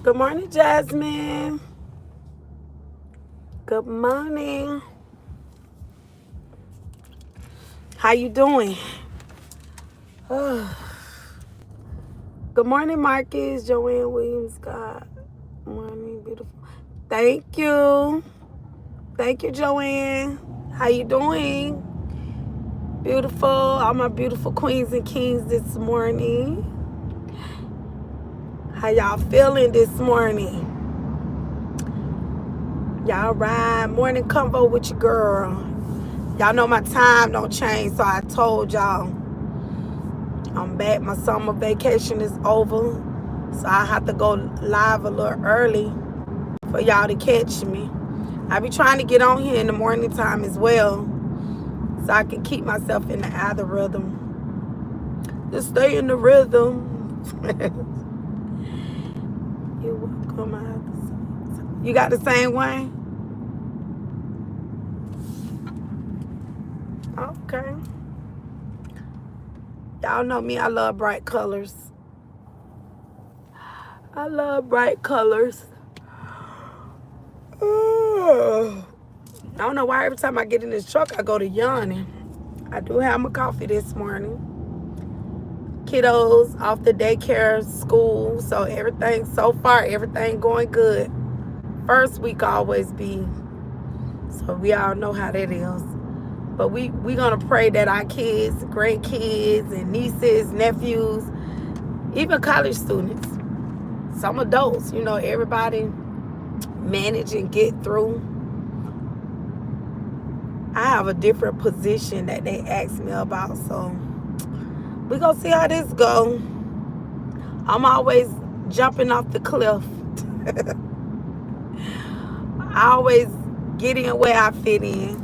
Good morning, Jasmine. Good morning. How you doing? Good morning, Marcus, Joanne Williams, God. Morning, beautiful. Thank you. Thank you, Joanne. How you doing? Beautiful. All my beautiful queens and kings this morning. How y'all feeling this morning? Y'all ride morning convo with your girl. Y'all know my time don't change, so I told y'all I'm back. My summer vacation is over, so I have to go live a little early for y'all to catch me. I be trying to get on here in the morning time as well, so I can keep myself in the other rhythm. Just stay in the rhythm. You're welcome. You got the same one? Okay. Y'all know me. I love bright colors. I love bright colors. I don't know why every time I get in this truck, I go to yawning. I do have my coffee this morning. Kiddos off the daycare school, so everything going good. First week always be, so we all know how that is. But we gonna pray that our kids, grandkids, and nieces, nephews, even college students, some adults, everybody manage and get through. I have a different position that they asked me about, so we gonna see how this go. I'm always jumping off the cliff. I always get in where I fit in.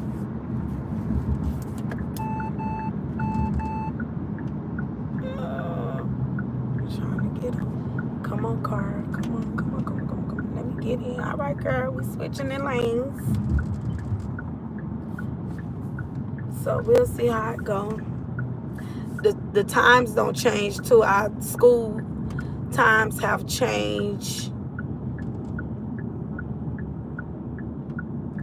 Trying to get on. Come on, car. Come on, come on, come on, come on, come on. Let me get in. All right, girl. We switching in lanes. So we'll see how it go. The times don't change too. Our school times have changed.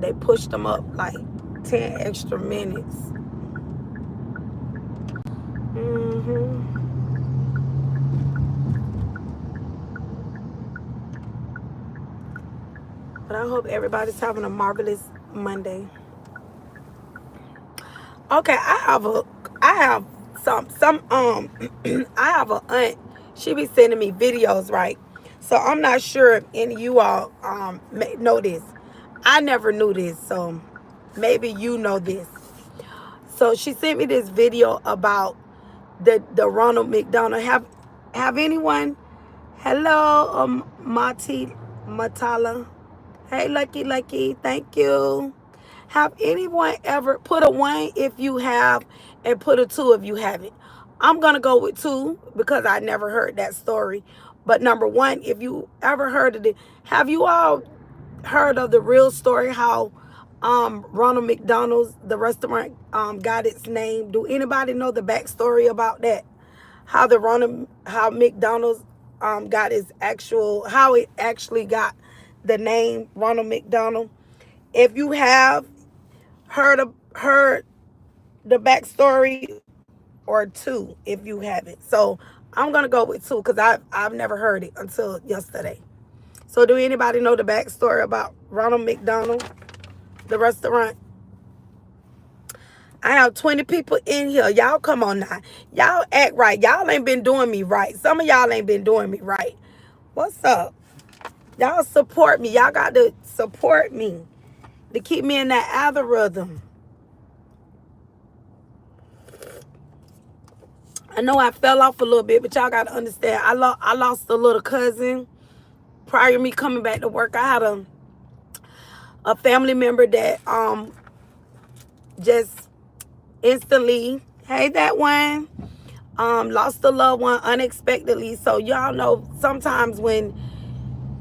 They pushed them up like 10 extra minutes. But I hope everybody's having a marvelous Monday. Okay, I have some I have a aunt. She be sending me videos, right? So I'm not sure if any of you all know this. I never knew this, so maybe you know this. So she sent me this video about the Ronald McDonald. Have anyone? Hello, Matala. Hey, Lucky, thank you. Have anyone ever put a 1 if you have and put a 2 if you haven't? I'm going to go with 2 because I never heard that story. But number 1, if you ever heard of it, have you all heard of the real story how Ronald McDonald's, the restaurant, got its name? Do anybody know the backstory about that? How McDonald's got how it actually got the name Ronald McDonald? If you have heard the backstory, or 2 if you haven't. So I'm gonna go with 2 because I've never heard it until yesterday. So do anybody know the backstory about Ronald McDonald, the restaurant? I have 20 people in here. Y'all come on now. Y'all act right. Y'all ain't been doing me right. Some of y'all ain't been doing me right. What's up? Y'all support me. Y'all got to support me to keep me in that algorithm. I know I fell off a little bit, but y'all got to understand. I lost a little cousin. Prior to me coming back to work, I had a family member that just instantly, hey, that one, lost a loved one unexpectedly. So y'all know sometimes when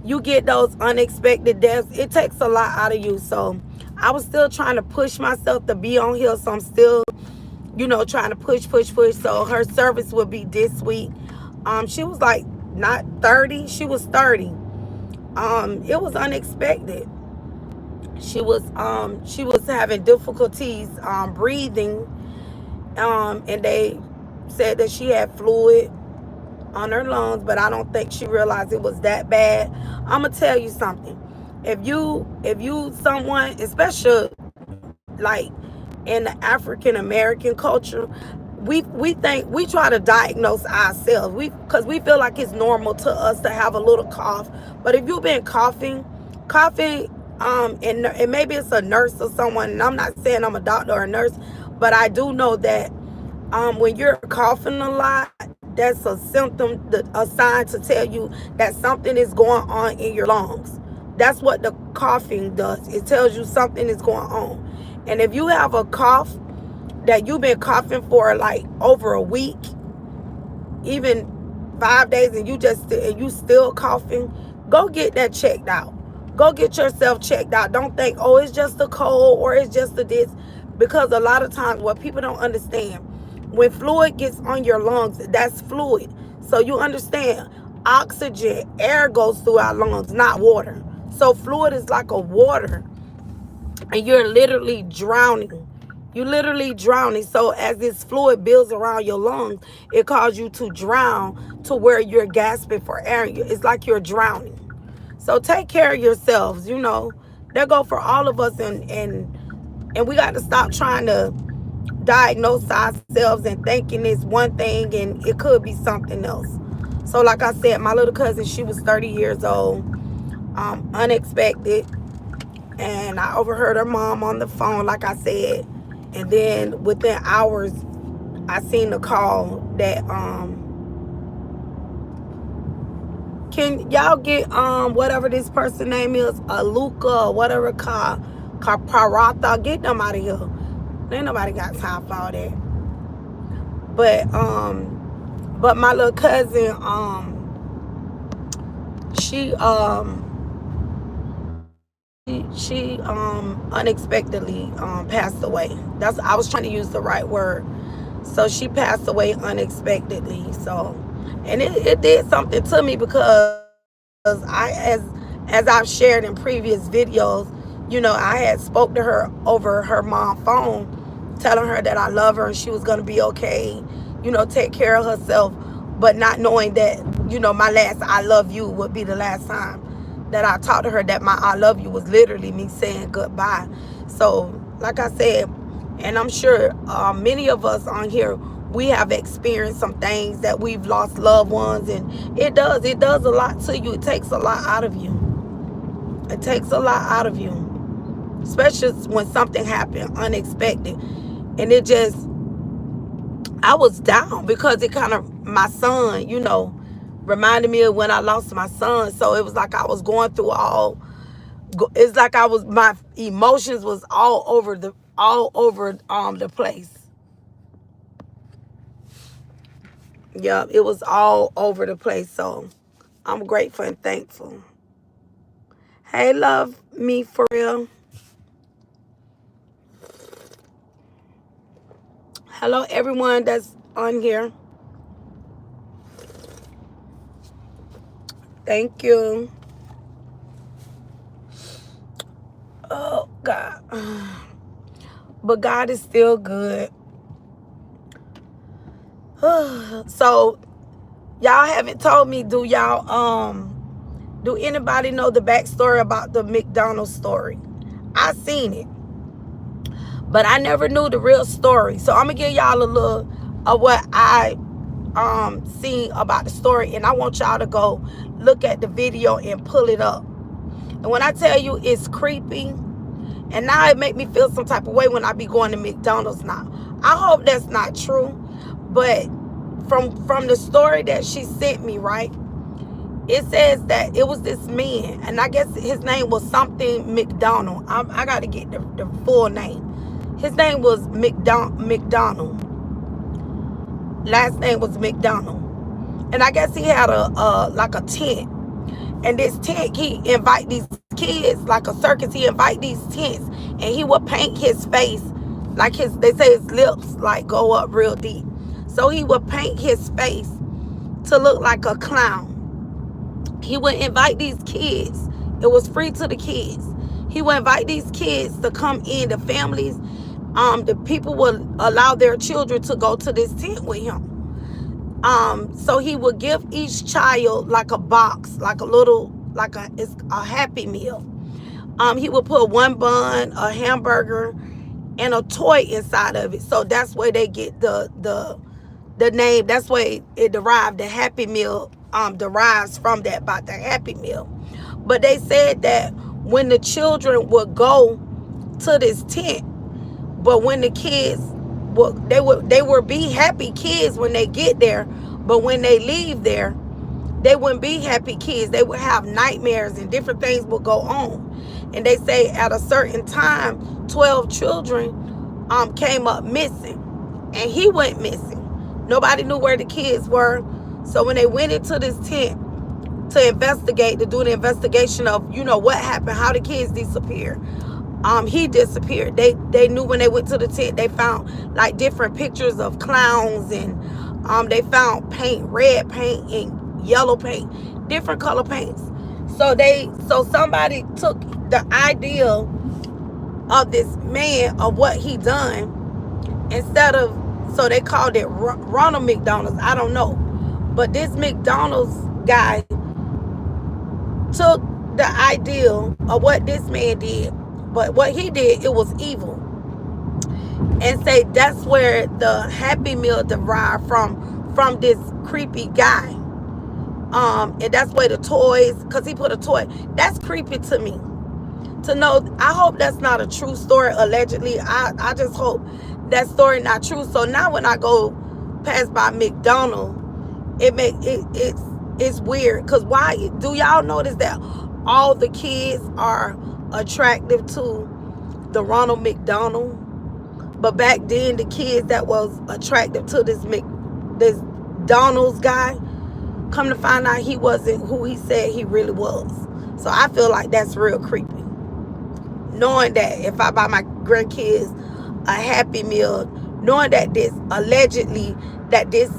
you get those unexpected deaths, it takes a lot out of you. So I was still trying to push myself to be on here. So I'm still, trying to push. So her service would be this week. She was like not 30. She was 30. It was unexpected. She was having difficulties breathing, and they said that she had fluid on her lungs, but I don't think she realized it was that bad. I'm gonna tell you something. If you someone, especially like in the African American culture, we think we try to diagnose ourselves. Because we feel like it's normal to us to have a little cough. But if you've been coughing, and maybe it's a nurse or someone, and I'm not saying I'm a doctor or a nurse, but I do know that when you're coughing a lot, that's a symptom, a sign to tell you that something is going on in your lungs. That's what the coughing does. It tells you something is going on. And if you have a cough that you've been coughing for like over a week, even 5 days, and you still coughing, go get that checked out. Go get yourself checked out. Don't think, oh, it's just a cold or it's just a this, because a lot of times what people don't understand, when fluid gets on your lungs, that's fluid. So you understand, oxygen, air goes through our lungs, not water. So fluid is like a water, and you're literally drowning. You literally drowning. So as this fluid builds around your lungs, it causes you to drown to where you're gasping for air. It's like you're drowning. So take care of yourselves. That go for all of us, and we got to stop trying to diagnose ourselves and thinking it's one thing and it could be something else. So like I said, my little cousin, she was 30 years old, unexpected, and I overheard her mom on the phone, like I said, and then within hours I seen the call that can y'all get whatever this person name is, Luca or whatever, Caparata, get them out of here. Ain't nobody got time for all that. But my little cousin, she unexpectedly passed away. I was trying to use the right word. So she passed away unexpectedly. So, and it did something to me, because as I've shared in previous videos, I had spoke to her over her mom's phone, telling her that I love her and she was gonna be okay, take care of herself, but not knowing that, my last I love you would be the last time that I talked to her, that my I love you was literally me saying goodbye. So, like I said, and I'm sure many of us on here, we have experienced some things that we've lost loved ones, and it does a lot to you. It takes a lot out of you. It takes a lot out of you, especially when something happened unexpected. And I was down, because it kind of, my son, reminded me of when I lost my son. So it was like I was going through it's like my emotions was all over the place. Yeah, it was all over the place. So I'm grateful and thankful. Hey, love me for real. Hello, everyone that's on here. Thank you. Oh, God. But God is still good. So, y'all haven't told me, do anybody know the backstory about the McDonald story? I seen it, but I never knew the real story. So I'm gonna give y'all a little of what I seen about the story, and I want y'all to go look at the video and pull it up. And when I tell you it's creepy, and now it make me feel some type of way when I be going to McDonald's now. I hope that's not true, but from the story that she sent me, right, it says that it was this man, and I guess his name was something McDonald. I got to get the full name. His name was McDonald. Last name was McDonald. And I guess he had like a tent. And this tent, he invite these kids, like a circus, he invite these tents, and he would paint his face, like they say his lips like go up real deep. So he would paint his face to look like a clown. He would invite these kids. It was free to the kids. He would invite these kids to come in, the families. The people would allow their children to go to this tent with him. So he would give each child like a box, like a little, it's a Happy Meal. He would put one bun, a hamburger, and a toy inside of it. So that's where they get the name. That's where it derived. The Happy Meal derives from that, by the Happy Meal. But they said that when the children would go to this tent, but when the kids they would be happy kids when they get there, but when they leave there, they wouldn't be happy kids. They would have nightmares and different things would go on. And they say at a certain time, 12 children came up missing, and he went missing. Nobody knew where the kids were. So when they went into this tent to investigate, to do the investigation of, what happened, how the kids disappeared, he disappeared. They knew when they went to the tent, they found like different pictures of clowns, and they found paint, red paint and yellow paint, different color paints. So somebody took the idea of this man, of what he done, so they called it Ronald McDonald. I don't know. But this McDonald's guy took the idea of what this man did. But what he did, it was evil. And say that's where the Happy Meal derived from this creepy guy. And that's where the toys, because he put a toy. That's creepy to me. To know, I hope that's not a true story, allegedly. I just hope that story not true. So now when I go past by McDonald's, it's weird. Because why do y'all notice that all the kids are attractive to the Ronald McDonald? But back then, the kids that was attractive to this Donald's guy, come to find out he wasn't who he said he really was. So I feel like that's real creepy. Knowing that if I buy my grandkids a Happy Meal, knowing that this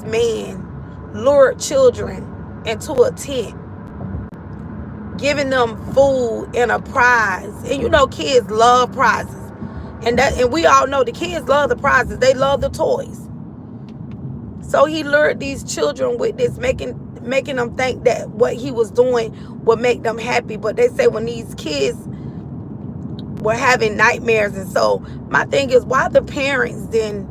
man lured children into a tent, giving them food and a prize. And kids love prizes. And we all know the kids love the prizes. They love the toys. So he lured these children with this, making them think that what he was doing would make them happy. But they say when these kids were having nightmares, and so my thing is, why the parents didn't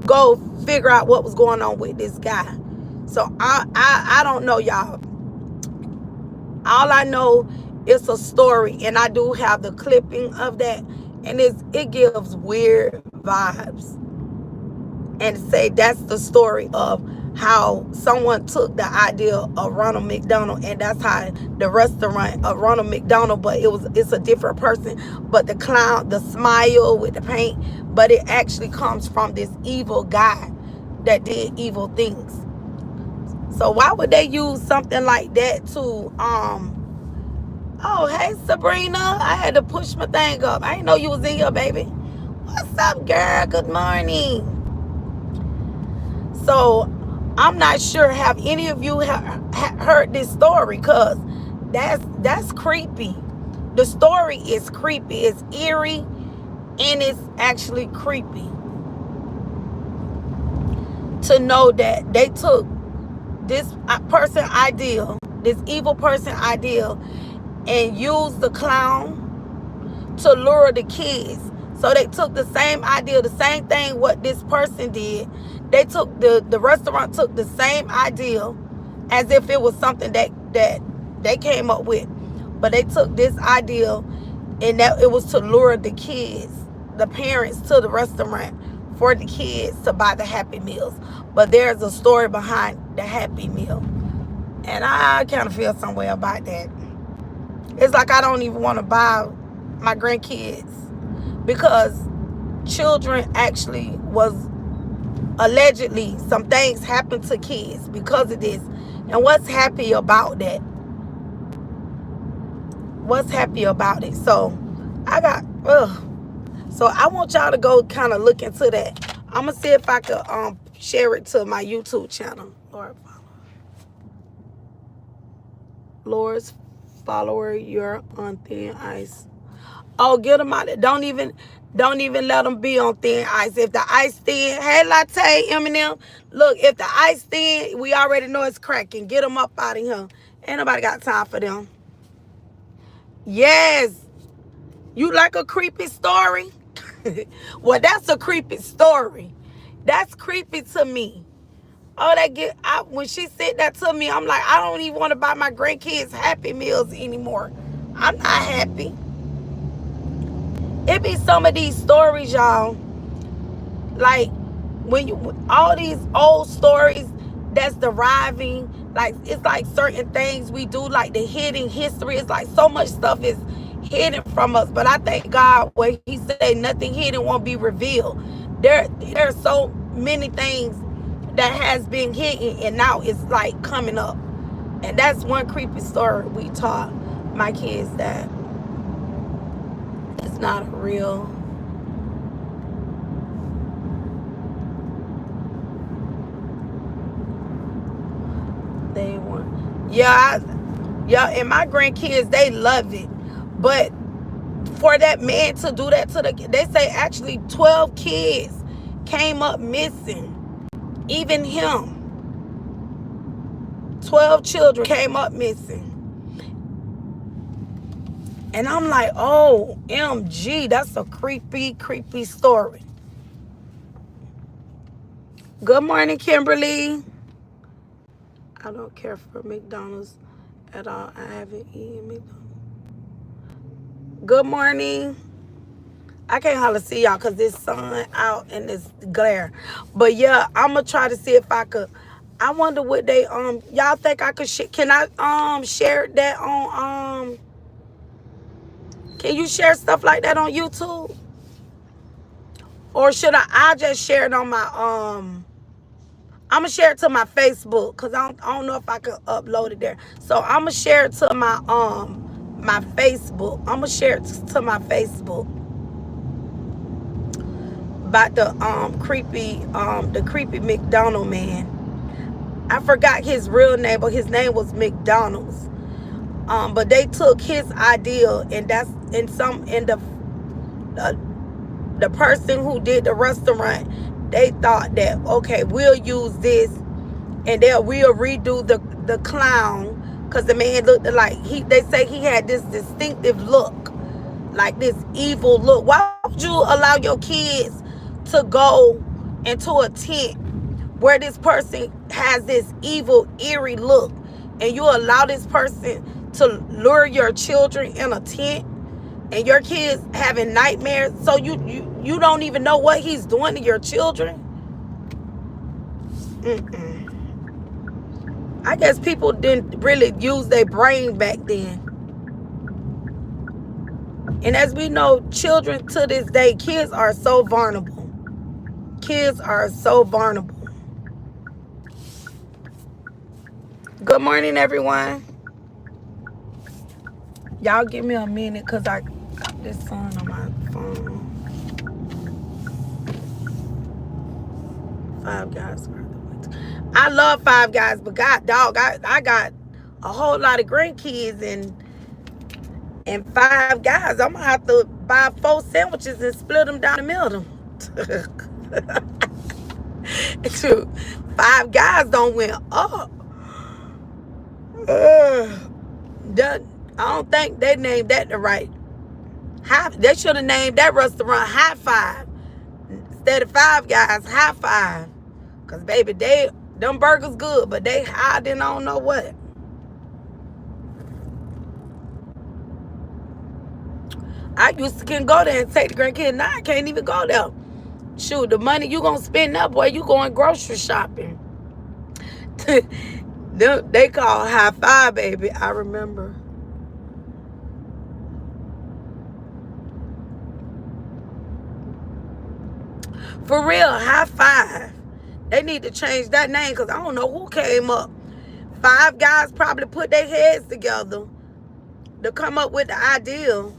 go figure out what was going on with this guy? So I don't know, y'all. All I know is a story, and I do have the clipping of that, and it gives weird vibes. And say that's the story of how someone took the idea of Ronald McDonald, and that's how the restaurant of Ronald McDonald, but it's a different person. But the clown, the smile with the paint, but it actually comes from this evil guy that did evil things. So why would they use something like that to oh, hey Sabrina, I had to push my thing up. I didn't know you was in here, baby. What's up, girl? Good morning. So I'm not sure, have any of you heard this story? Because that's creepy. The story is creepy. It's eerie, and it's actually creepy to know that they took this person ideal, this evil person ideal, and used the clown to lure the kids. So they took the same idea, the same thing what this person did. They took the restaurant took the same idea as if it was something that they came up with. But they took this idea, and that it was to lure the kids, the parents, to the restaurant for the kids to buy the Happy Meals. But there's a story behind the Happy Meal. And I kind of feel some way about that. It's like I don't even want to buy my grandkids, because children actually was allegedly some things happened to kids because of this. And what's happy about that? What's happy about it? So so I want y'all to go kind of look into that. I'm gonna see if I could Lord's follower, you're on thin ice. Oh, get them out. Don't even let them be on thin ice. If the ice thin, hey Latte, Eminem, look, if the ice thin, we already know it's cracking. Get them up out of here. Ain't nobody got time for them. Yes, you like a creepy story? Well, that's a creepy story. That's creepy to me. Oh, when she said that to me, I'm like, I don't even want to buy my grandkids Happy Meals anymore. I'm not happy. It be some of these stories, y'all. Like when you all these old stories that's deriving, like it's like certain things we do, like the hidden history. It's like so much stuff is hidden from us. But I thank God when He said nothing hidden won't be revealed. There are so many things that has been hidden and now it's like coming up. And that's one creepy story we taught my kids, that it's not real. They want, yeah, and my grandkids, they love it. But for that man to do that to they say actually 12 kids came up missing. Even him. 12 children came up missing. And I'm like, oh, MG, that's a creepy, creepy story. Good morning, Kimberly. I don't care for McDonald's at all. I haven't eaten McDonald's. Good morning. I can't hardly see y'all because this sun out and this glare. But yeah, I'm gonna try to see if I could. I wonder what they y'all think I could can I share that on can you share stuff like that on YouTube? Or should I just share it on my I'm gonna share it to my Facebook because I don't know if I can upload it there. So I'm gonna share it to my Facebook. I'm gonna share it to my Facebook about the creepy McDonald man. I forgot his real name, but his name was McDonald's. But they took his idea, and that's the person who did the restaurant, they thought that, okay, we'll use this and we'll redo the clown, because the man looked like they say he had this distinctive look, like this evil look. Why would you allow your kids to go into a tent where this person has this evil, eerie look, and you allow this person to lure your children in a tent, and your kids having nightmares, so you don't even know what he's doing to your children? I guess people didn't really use their brain back then. And as we know, children to this day, kids are so vulnerable. Kids are so vulnerable. Good morning, everyone. Y'all give me a minute because I got this song on my phone. Five Guys. I love Five Guys, but God, dog, I got a whole lot of grandkids and Five Guys. I'm going to have to buy 4 sandwiches and split them down the middle. Five Guys don't went up. I don't think they named that the right. They should have named that restaurant High Five instead of Five Guys. High Five, cause baby, them burgers good, but they high than I don't know what. I used to can go there and take the grandkids. Now I can't even go there. Shoot, the money you gonna spend that, boy, you going grocery shopping. They call High Five, baby. I remember. For real, High Five. They need to change that name, because I don't know who came up. Five Guys probably put their heads together to come up with the idea.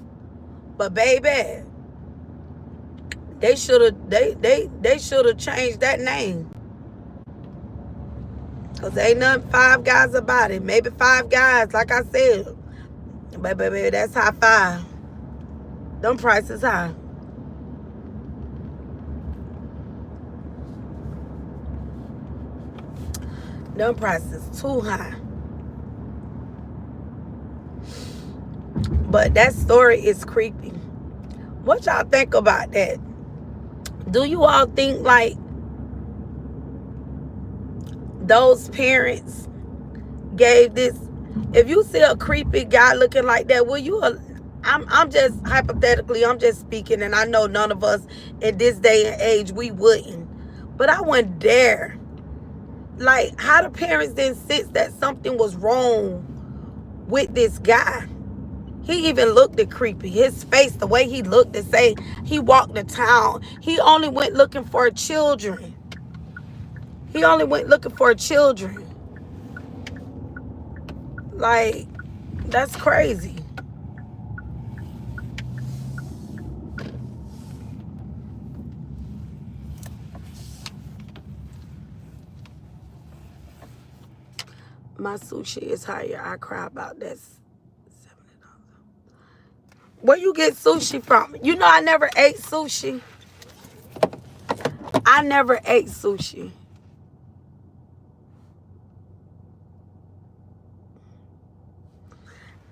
But baby, they should have changed that name. Because ain't nothing Five Guys about it. Maybe Five Guys, like I said. But baby, that's high five. Them prices high. Them prices too high. But that story is creepy. What y'all think about that? Do you all think like those parents gave this? If you see a creepy guy looking like that, will you? I'm just hypothetically, I'm just speaking, and I know none of us in this day and age we wouldn't, but I wouldn't dare. Like, how the parents didn't sense that something was wrong with this guy. He even looked at creepy. His face, the way he looked, to say he walked the town. He only went looking for children. He only went looking for children. Like, that's crazy. My sushi is higher. I cry about that. Where you get sushi from? You know, I never ate sushi. I never ate sushi.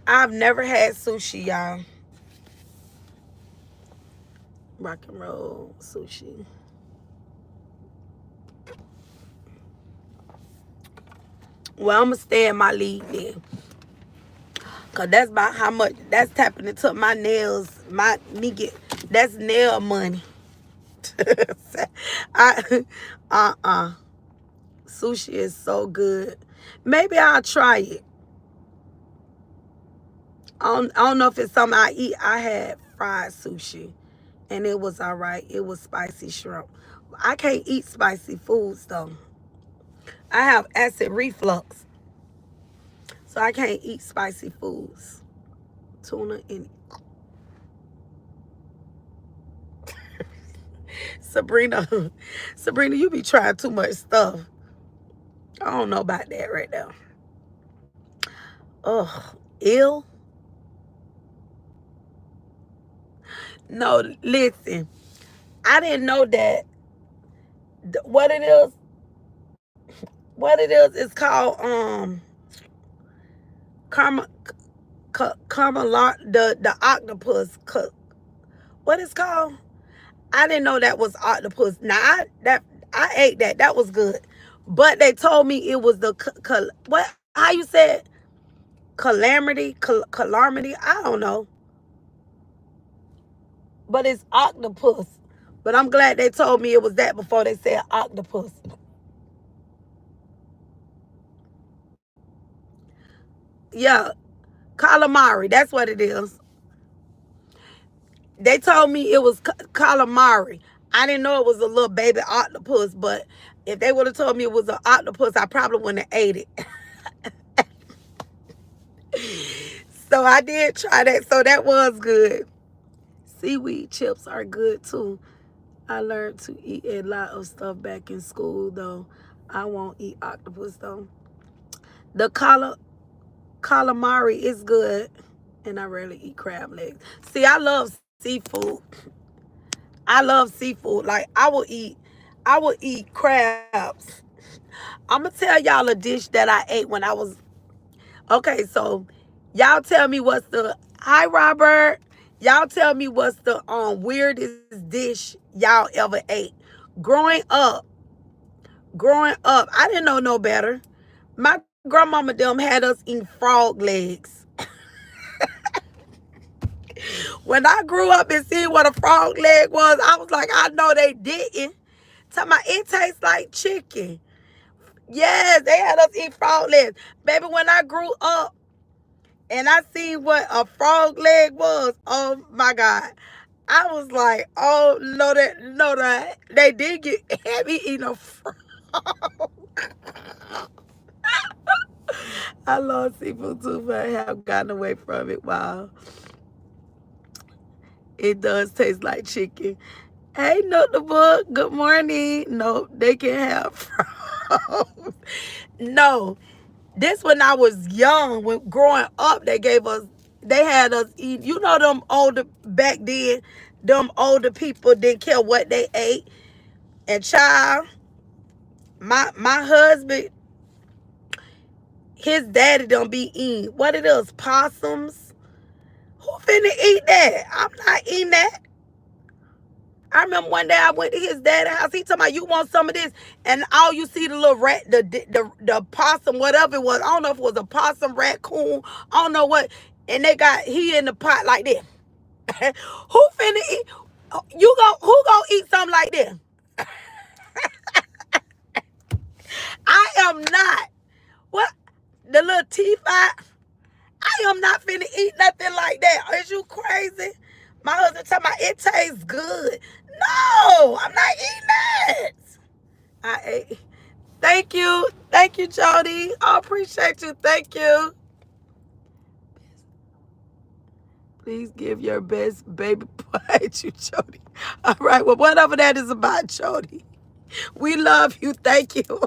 I've never had sushi, y'all. Rock and roll sushi. Well, I'm going to stay in my league then. Because that's about how much, that's tapping into my nails, that's nail money. Sushi is so good. Maybe I'll try it. I don't know if it's something I eat. I had fried sushi, and it was all right. It was spicy shrimp. I can't eat spicy foods, though. I have acid reflux, so I can't eat spicy foods. Tuna and Sabrina, you be trying too much stuff. I don't know about that right now. Ugh, ill. No, listen. I didn't know that. What it is? It's called karma, the octopus. What it's called? I didn't know that was octopus. Now I ate that. That was good. But they told me it was the what? How you said? Calamity? I don't know. But it's octopus. But I'm glad they told me it was that before they said octopus. Yeah, calamari. That's what it is. They told me it was calamari. I didn't know it was a little baby octopus, but if they would have told me it was an octopus, I probably wouldn't have ate it. So I did try that. So that was good. Seaweed chips are good too. I learned to eat a lot of stuff back in school, though. I won't eat octopus, though. The calamari is good, and I rarely eat crab legs. See, I love seafood. I love seafood. Like, I will eat crabs. I'm going to tell y'all a dish that I ate when I was, okay, so y'all tell me what's the, hi, Robert. Y'all tell me what's the weirdest dish y'all ever ate. Growing up, I didn't know no better. My grandmama them had us eating frog legs. When I grew up and seen what a frog leg was, I was like, I know they didn't. Tell me, it tastes like chicken. Yes, they had us eat frog legs. Baby, when I grew up and I seen what a frog leg was, oh my God. I was like, oh, no, that they did have me eating a frog. I love seafood too, but I have gotten away from it. Wow. It does taste like chicken. Hey, Note the Book. Good morning. No, they can have frogs. No, this when I was young, when growing up, they had us eat. You know them older back then, them older people didn't care what they ate. And child, my husband, his daddy don't be eating what it is, possums. Who finna eat that? I'm not eating that. I remember one day I went to his daddy's house. He told me, "You want some of this?" And all you see the little rat, the possum, whatever it was. I don't know if it was a possum, raccoon. I don't know what. And he in the pot like this. Who finna eat? Who gonna eat something like this? I am not. What? The little teeth out? I am not finna eat nothing like that. Is you crazy? My husband talking about it tastes good. No, I'm not eating that. I ate. Thank you. Thank you, Jody. I appreciate you. Thank you. Please give your best baby boy to Jody. All right. Well, whatever that is about, Jody. We love you. Thank you.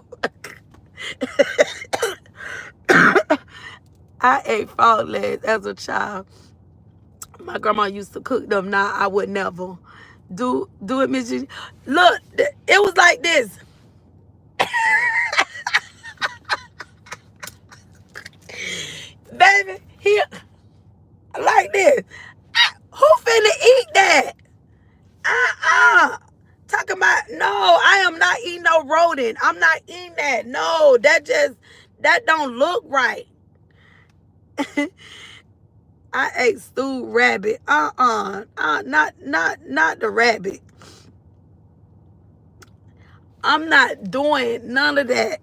I ate frog legs as a child. My grandma used to cook them. Now I would never do it, Miss G. Look, it was like this. Baby, here, like this. Who finna eat that? Talking about, no, I am not eating no rodent. I'm not eating that. No, that don't look right. I ate stewed rabbit. Not the rabbit. I'm not doing none of that.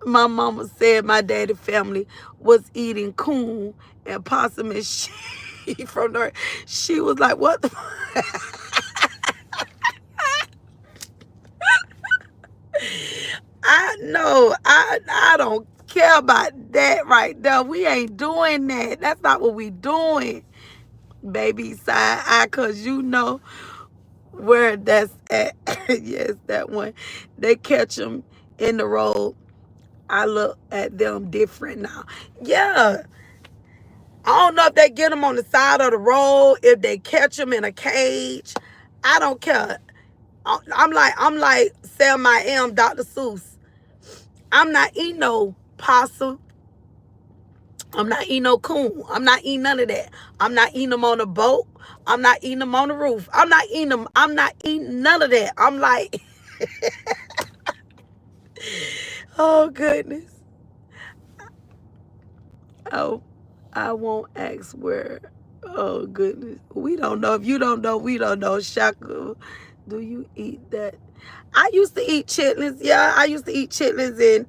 My mama said my daddy family was eating coon and possum and sheep from there. She was like, what the I don't care about that right there. We ain't doing that. That's not what we doing. Baby side eye, cause you know where that's at. Yes, that one. They catch them in the road. I look at them different now. Yeah. I don't know if they get them on the side of the road, if they catch them in a cage. I don't care. I'm like Sam I am, Dr. Seuss. I'm not eating no possum. I'm not eating no coon. I'm not eating none of that. I'm not eating them on the boat. I'm not eating them on the roof. I'm not eating them. I'm not eating none of that. I'm like, oh, goodness. Oh, I won't ask where. Oh, goodness. We don't know. If you don't know, we don't know. Shaka, do you eat that? I used to eat chitlins. Yeah, I used to eat chitlins, and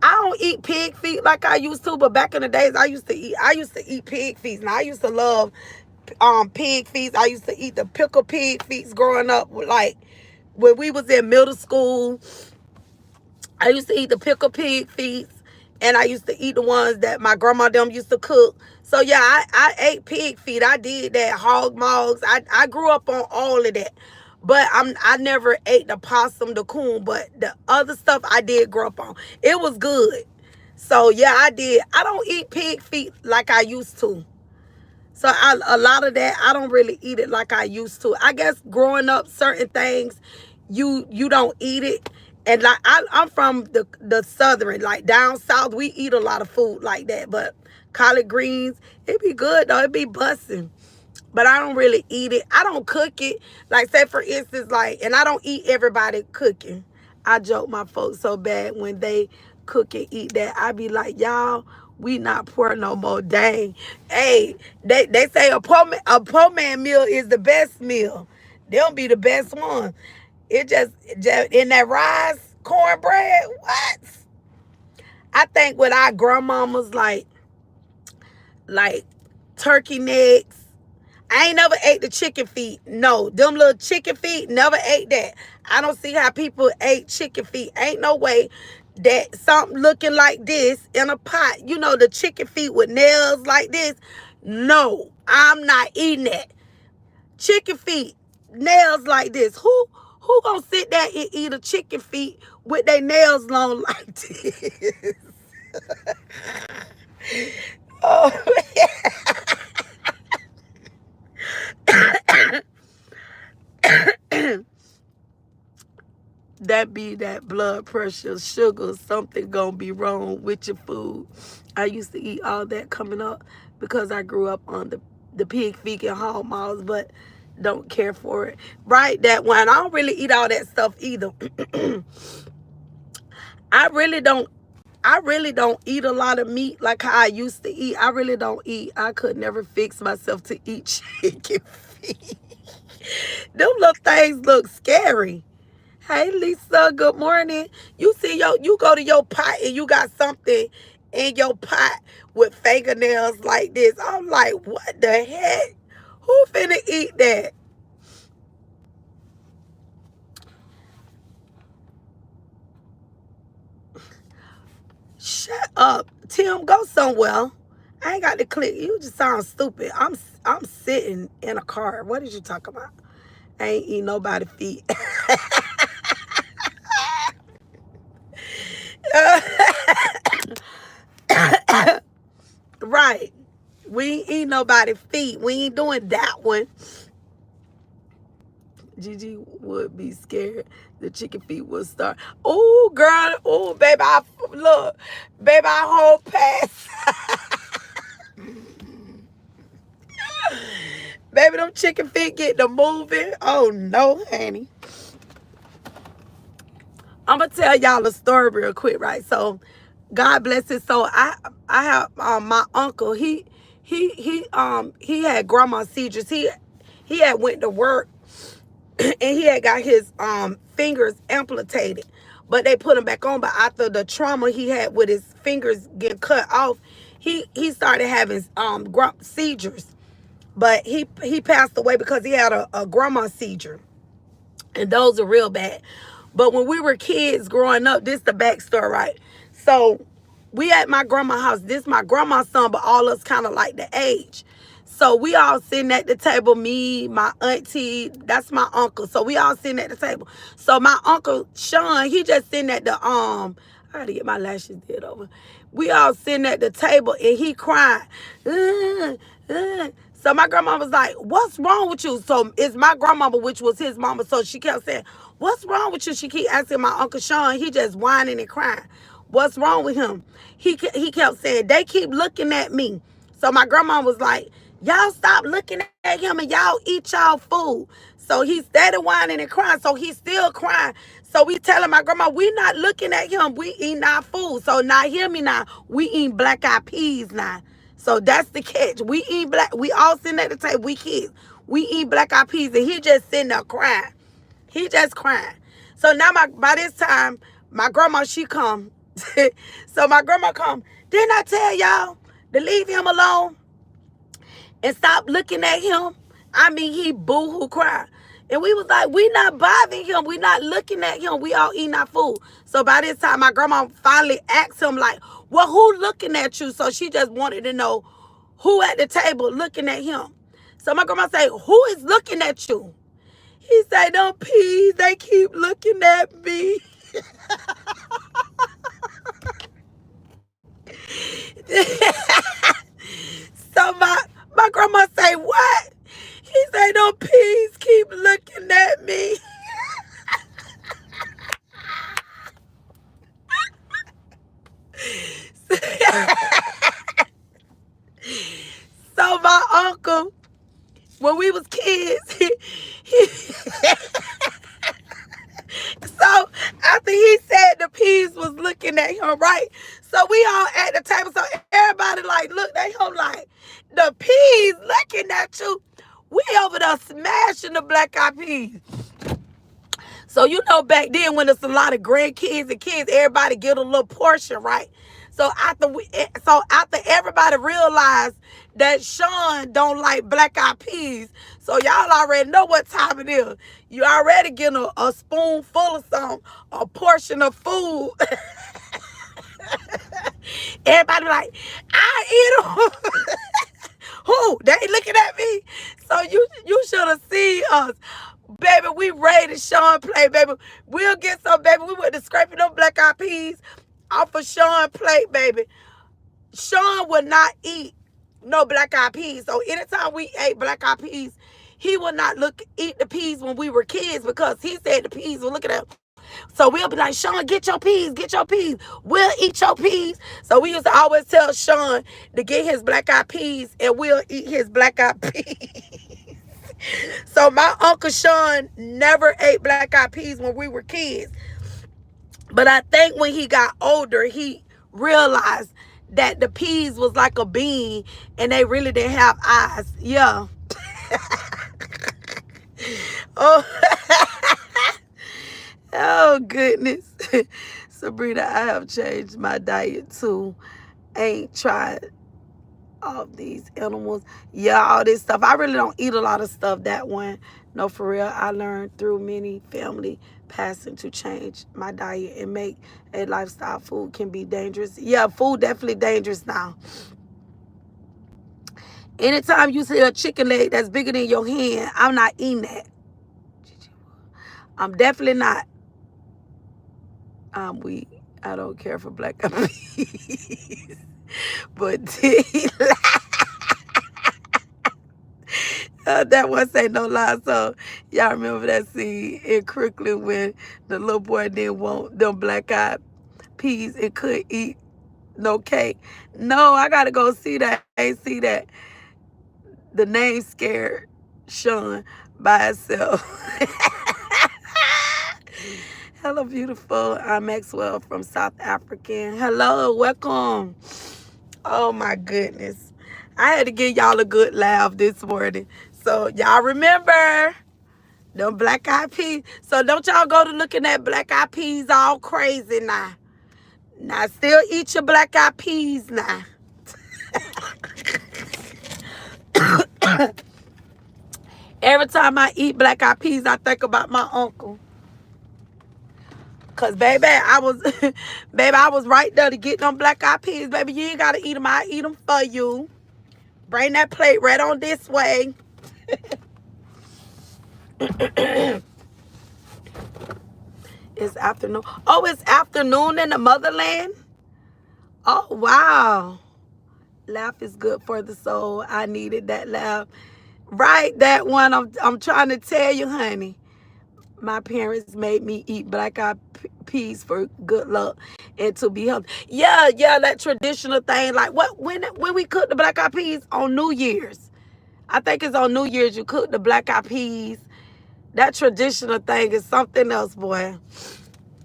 I don't eat pig feet like I used to, but back in the days, I used to eat pig feet. And I used to love pig feet. I used to eat the pickled pig feet growing up. Like when we was in middle school, I used to eat the pickled pig feet, and I used to eat the ones that my grandma them used to cook. So yeah, I ate pig feet. I did that. Hog mogs. I grew up on all of that. But I never ate the possum, the coon, but the other stuff I did grow up on. It was good. So yeah, I did. I don't eat pig feet like I used to. So a lot of that, I don't really eat it like I used to. I guess growing up, certain things, you don't eat it. And like I'm from the southern, like down south, we eat a lot of food like that. But collard greens, it be good though. It be busting. But I don't really eat it. I don't cook it. Like, say, for instance, like, and I don't eat everybody cooking. I joke my folks so bad when they cook and eat that. I be like, y'all, we not poor no more. Dang. Hey, they say a poor man meal is the best meal. They'll be the best one. It just in that rice, cornbread, what? I think with our grandmamas, like turkey necks, I ain't never ate the chicken feet. No, them little chicken feet, never ate that. I don't see how people ate chicken feet. Ain't no way that something looking like this in a pot, you know, the chicken feet with nails like this. No, I'm not eating that. Chicken feet, nails like this. Who Who gonna sit there and eat a chicken feet with their nails long like this? Oh, that be that blood pressure, sugar, something gonna be wrong with your food. I used to eat all that coming up because I grew up on the pig feet and hog maws, but don't care for it. Right, that one. I don't really eat all that stuff either. I really don't. I really don't eat a lot of meat like how I used to eat. I really don't eat. I could never fix myself to eat chicken feet. Them little things look scary. Hey Lisa, good morning. You go to your pot and you got something in your pot with fingernails like this. I'm like, what the heck? Who finna eat that? Shut up. Tim, go somewhere. I ain't got to click. You just sound stupid. I'm sitting in a car. What did you talk about? I ain't eating nobody's feet. Right. We ain't eating nobody's feet. We ain't doing that one. Gigi would be scared the chicken feet would start. Oh, girl. Oh, baby. Look. Baby, I hold pass. Baby, them chicken feet get to moving. Oh, no, honey. I'm going to tell y'all a story real quick, right? So, God bless his soul. I have my uncle. He had grandma seizures. He had went to work and he had got his fingers amputated, but they put him back on. But after the trauma he had with his fingers getting cut off, he started having seizures. But he passed away because he had a grandma seizure, and those are real bad. But when we were kids growing up, this the backstory, right? So we at my grandma's house. This my grandma's son, but all us kind of like the age. So we all sitting at the table, me, my auntie, that's my uncle. So we all sitting at the table. So my uncle Sean, he just sitting at the I gotta get my lashes did over. We all sitting at the table and he crying. So my grandma was like, what's wrong with you? So it's my grandmama, which was his mama. So she kept saying, what's wrong with you? She keep asking my Uncle Sean. He just whining and crying. What's wrong with him? He kept saying, they keep looking at me. So my grandma was like, y'all stop looking at him and y'all eat y'all food. So he started whining and crying. So he's still crying. So we telling my grandma, we not looking at him. We eating our food. So now hear me now. We eating black-eyed peas now. So that's the catch. We eat we all sitting at the table. We kids. We eat black-eyed peas and he just sitting there crying. He just crying. So now by this time, my grandma, she come. So my grandma come. Didn't I tell y'all to leave him alone and stop looking at him? I mean, he boo-hoo cried. And we was like, we not bothering him. We not looking at him. We all eating our food. So by this time, my grandma finally asked him like, well, who looking at you? So she just wanted to know who at the table looking at him. So my grandma say, who is looking at you? He said, them peas, they keep looking at me. So my grandma say, what? He said, them peas keep looking at me. So my uncle, when we was kids, so after he said the peas was looking at him, right? So we all at the table. So everybody like looked at him like, the peas looking at you. We over there smashing the black-eyed peas. So you know back then when there's a lot of grandkids and kids, everybody get a little portion, right? So after everybody realized that Sean don't like black-eyed peas, so y'all already know what time it is. You already getting a spoonful of something, a portion of food. Everybody like, I eat them. Who? They ain't looking at me. So you should have seen us Baby, we rated Sean plate, baby. We'll get some, baby. We went to scraping them black eyed peas off of Sean plate, baby. Sean would not eat no black eyed peas. So anytime we ate black eyed peas, he would not eat the peas when we were kids because he said the peas were looking at him. So we'll be like, Sean, get your peas, get your peas. We'll eat your peas. So we used to always tell Sean to get his black eyed peas and we'll eat his black eyed peas. So my Uncle Sean never ate black eyed peas when we were kids. But I think when he got older, he realized that the peas was like a bean and they really didn't have eyes. Yeah. Oh, oh goodness. Sabrina, I have changed my diet too. Ain't tried all these animals. Yeah, all this stuff. I really don't eat a lot of stuff that one. No, for real. I learned through many family passing to change my diet and make a lifestyle. Food can be dangerous. Yeah, food definitely dangerous now. Anytime you see a chicken leg that's bigger than your hand, I'm not eating that. I'm definitely not. I'm weak. I don't care for black eyed peas. But that one say no lie. So y'all remember that scene in Crooklyn when the little boy didn't want them black eyed peas and couldn't eat no cake. No, I gotta go see that. I ain't see that. The name scared Sean by itself. Hello, beautiful. I'm Maxwell from South African. Hello, welcome. Oh my goodness. I had to give y'all a good laugh this morning. So y'all remember them black eyed peas. So don't y'all go to looking at black eyed peas all crazy now. Now still eat your black eyed peas now. Every time I eat black eyed peas, I think about my uncle. Cause baby, I was right there to get them black eyed peas. Baby, you ain't gotta eat them. I eat them for you. Bring that plate right on this way. It's afternoon. Oh, it's afternoon in the motherland? Oh, wow. Laugh is good for the soul. I needed that laugh. Right, that one. I'm trying to tell you, honey. My parents made me eat black eyed peas for good luck and to be healthy. Yeah, that traditional thing. Like when we cook the black eyed peas on New Year's. I think it's on New Year's you cook the black eyed peas. That traditional thing is something else, boy.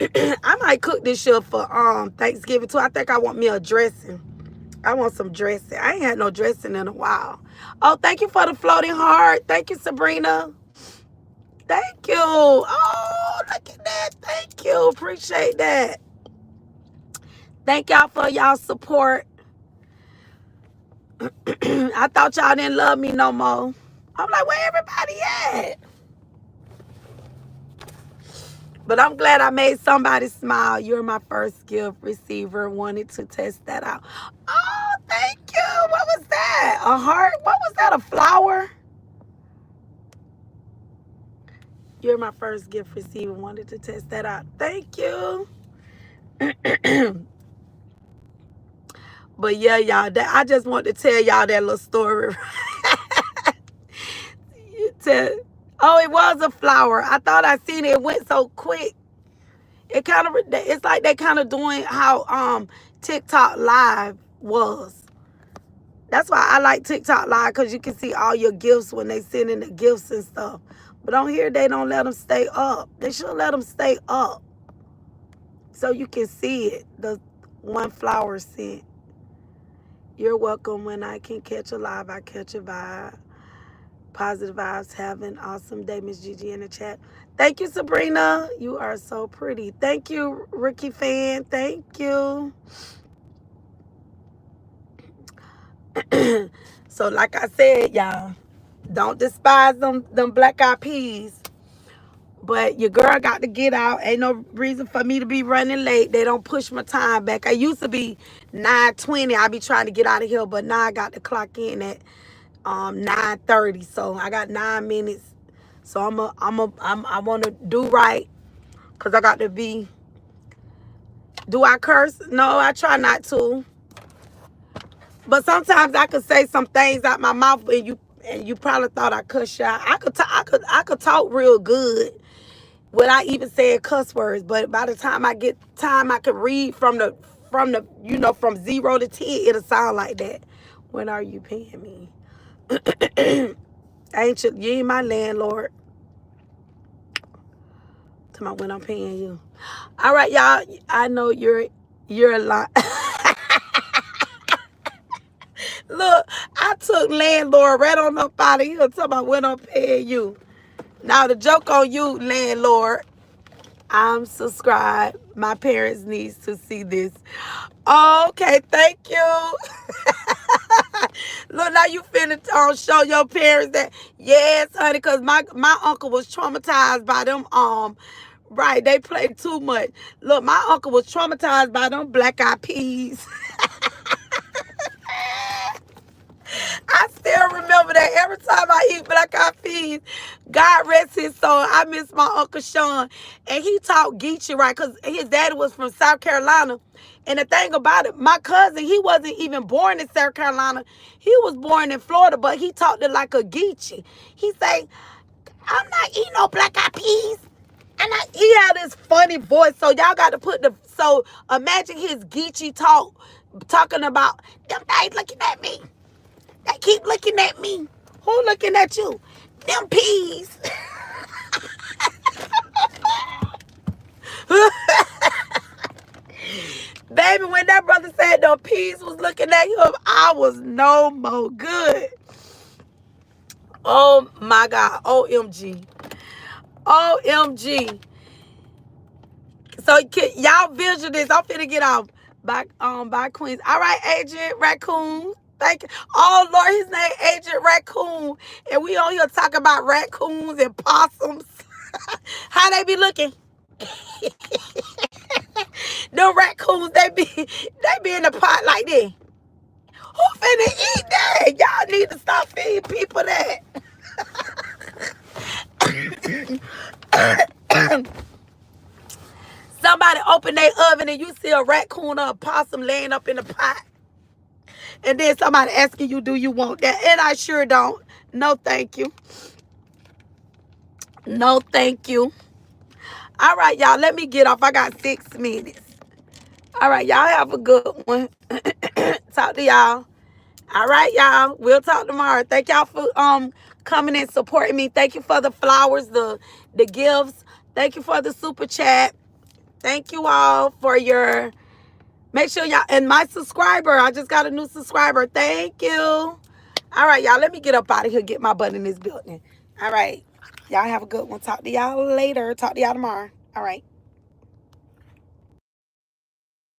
I might cook this year for Thanksgiving too. I think I want me a dressing. I want some dressing. I ain't had no dressing in a while. Oh, thank you for the floating heart. Thank you, Sabrina. Thank you. Oh, look at that. Thank you. Appreciate that. Thank y'all for y'all support. I thought y'all didn't love me no more. I'm like, where everybody at? But I'm glad I made somebody smile. You're my first gift receiver. Wanted to test that out. Oh, thank you. What was that? A heart? What was that? A flower? You're my first gift receiver. Wanted to test that out. Thank you. But yeah, y'all, I just want to tell y'all that little story. Oh, it was a flower. I thought I seen it. It went so quick. It's like they kind of doing how TikTok Live was. That's why I like TikTok Live, because you can see all your gifts when they send in the gifts and stuff. But on here, they don't let them stay up. They should let them stay up so you can see it. The one flower sent. You're welcome. When I can catch a live, I catch a vibe. Positive vibes. Have an awesome day, Miss Gigi in the chat. Thank you, Sabrina. You are so pretty. Thank you, Ricky fan. Thank you. So like I said, y'all, don't despise them black eyed peas. But your girl got to get out. Ain't no reason for me to be running late. They don't push my time back. I used to be 9:20. I be trying to get out of here, but now I got to clock in at 9:30. So I got 9 minutes So I want to do right, because I got to be. Do I curse? No, I try not to. But sometimes I could say some things out my mouth, and you probably thought I cussed you out. I could talk real good without even saying cuss words. But by the time I get time, I could read from the from 0 to 10, it'll sound like that. When are you paying me? You ain't my landlord. Tell me when I'm paying you. All right, y'all. I know you're a lot. Look, I took landlord right on up out of here talking about when I'm paying you. Now the joke on you, landlord. I'm subscribed. My parents needs to see this. Okay, thank you. Look, now you finna show your parents that, yes, honey, because my uncle was traumatized by them, right, they played too much. Look, my uncle was traumatized by them black eyed peas. I still remember that every time I eat black eyed peas, God rest his soul. I miss my Uncle Sean. And he taught Geechee, right? Because his daddy was from South Carolina. And the thing about it, my cousin, he wasn't even born in South Carolina. He was born in Florida, but he talked it like a Geechee. He say, I'm not eating no black eyed peas. And he had this funny voice. So y'all got to so imagine his Geechee talk, talking about, them guys looking at me. They keep looking at me. Who looking at you? Them peas. Baby, when that brother said them peas was looking at him, I was no more good. Oh my God. OMG. OMG. So y'all visual this. I'm finna get off by Queens. All right, Agent Raccoon. Thank you. Oh Lord, his name Agent Raccoon. And we on here talking about raccoons and possums. How they be looking? The raccoons, they be in the pot like that. Who finna eat that? Y'all need to stop feeding people that. Somebody open their oven and you see a raccoon or a possum laying up in the pot. And then somebody asking you, do you want that? And I sure don't. No, thank you. No, thank you. All right, y'all, let me get off. I got 6 minutes. All right, y'all have a good one. Talk to y'all. All right, y'all. We'll talk tomorrow. Thank y'all for coming and supporting me. Thank you for the flowers, the gifts. Thank you for the super chat. Thank you all for your... Make sure y'all... And my subscriber. I just got a new subscriber. Thank you. All right, y'all. Let me get up out of here. Get my butt in this building. All right. Y'all have a good one. Talk to y'all later. Talk to y'all tomorrow. All right.